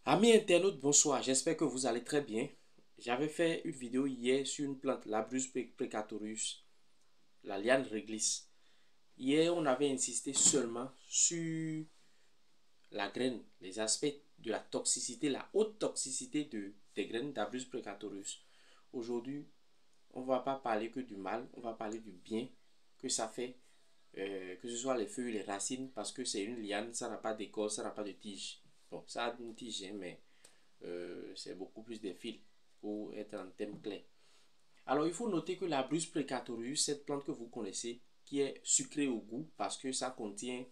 Amis internautes, bonsoir, j'espère que vous allez très bien. J'avais fait une vidéo hier sur une plante, Labrus precatorius, la liane réglisse. Hier, on avait insisté seulement sur la graine, les aspects de la toxicité, la haute toxicité des graines d'Abrus precatorius. Aujourd'hui, on ne va pas parler que du mal, on va parler du bien que ça fait, que ce soit les feuilles, les racines, parce que c'est une liane, ça n'a pas d'écorce, ça n'a pas de tige. Bon, ça a une tige, hein, mais c'est beaucoup plus des fils pour être en thème clair. Alors, il faut noter que la Brus precatorius, cette plante que vous connaissez, qui est sucrée au goût parce que ça contient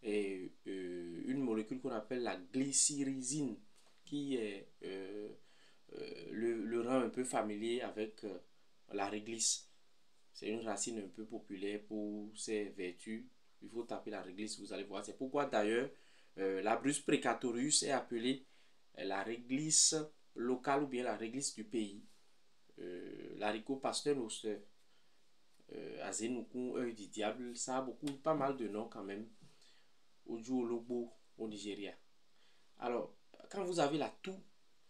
une molécule qu'on appelle la glycyrrhizine, qui est le rend un peu familier avec la réglisse. C'est une racine un peu populaire pour ses vertus. Il faut taper la réglisse, vous allez voir. C'est pourquoi d'ailleurs la Brus precatorius est appelée la réglisse locale ou bien la réglisse du pays. L'haricot pasteur noster, Azenoukou, œil du diable, ça a beaucoup, pas mal de noms quand même. Oju Ologbo au Nigeria. Alors, quand vous avez la toux,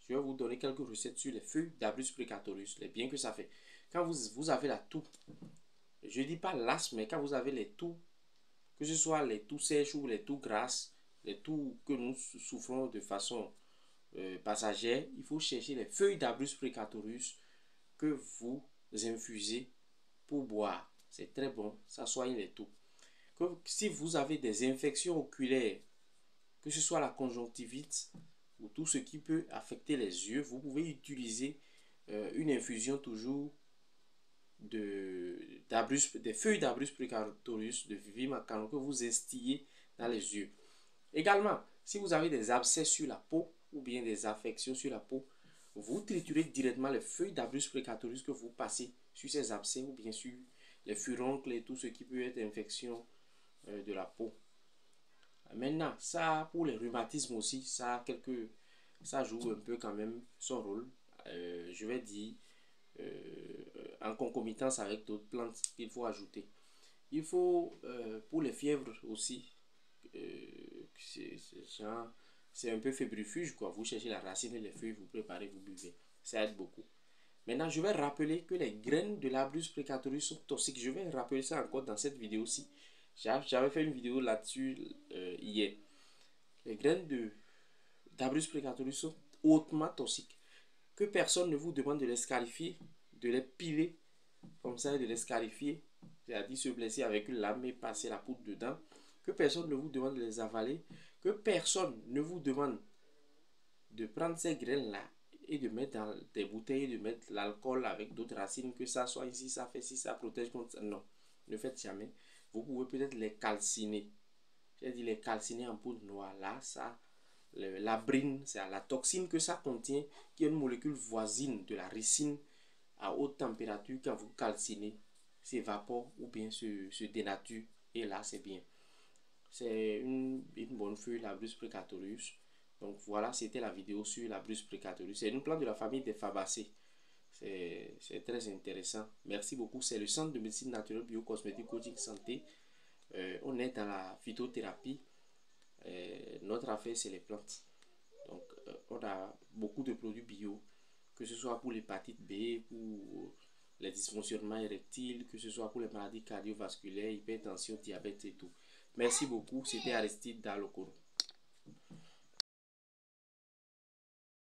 je vais vous donner quelques recettes sur les feuilles d'Abrus precatorius, les biens que ça fait. Quand vous avez la toux, je ne dis pas l'asthme, mais quand vous avez les toux, que ce soit les toux sèches ou les toux grasses, les toux que nous souffrons de façon passagère, il faut chercher les feuilles d'Abrus precatorius que vous infusez pour boire. C'est très bon, ça soigne les toux. Que, si vous avez des infections oculaires, que ce soit la conjonctivite ou tout ce qui peut affecter les yeux, vous pouvez utiliser une infusion toujours des feuilles d'Abrus precatorius, de Vivimacano que vous instillez dans les yeux. Également, si vous avez des abcès sur la peau ou bien des affections sur la peau, vous triturez directement les feuilles d'Abrus precatorius que vous passez sur ces abcès ou bien sur les furoncles et tout ce qui peut être infection de la peau. Maintenant, ça pour les rhumatismes aussi, ça joue un peu quand même son rôle. Je vais dire en concomitance avec d'autres plantes qu'il faut ajouter. Il faut pour les fièvres aussi, c'est un peu fébrifuge quoi. Vous cherchez la racine et les feuilles, vous préparez, vous buvez. Ça aide beaucoup. Maintenant, je vais rappeler que les graines de l'Abrus precatorius sont toxiques. Je vais rappeler ça encore dans cette vidéo-ci. J'avais fait une vidéo là-dessus hier. Les graines d'Abrus precatorius sont hautement toxiques. Que personne ne vous demande de les scarifier, de les piler comme ça et de les scarifier. C'est-à-dire se blesser avec une lame et passer la poudre dedans. Que personne ne vous demande de les avaler. Que personne ne vous demande de prendre ces graines-là et de mettre dans des bouteilles, de mettre l'alcool avec d'autres racines, que ça soit ici, ça fait si ça protège contre ça. Non, ne faites jamais. Vous pouvez peut-être les calciner. J'ai dit les calciner en poudre noire. Là, ça, la brine, c'est la toxine que ça contient, qui est une molécule voisine de la ricine à haute température. Quand vous calcinez, s'évapore ou bien se dénature. Et là, c'est bien. C'est une bonne feuille, la Brus precatorius. Donc voilà, c'était la vidéo sur la Brus precatorius. C'est une plante de la famille des Fabacées. C'est très intéressant. Merci beaucoup. C'est le centre de médecine naturelle biocosmétique coaching santé. On est dans la phytothérapie. Notre affaire, c'est les plantes. Donc, on a beaucoup de produits bio, que ce soit pour l'hépatite B, pour les dysfonctionnements érectiles, que ce soit pour les maladies cardiovasculaires, hypertension, diabète et tout. Merci beaucoup. C'était Aristide Dalokoro.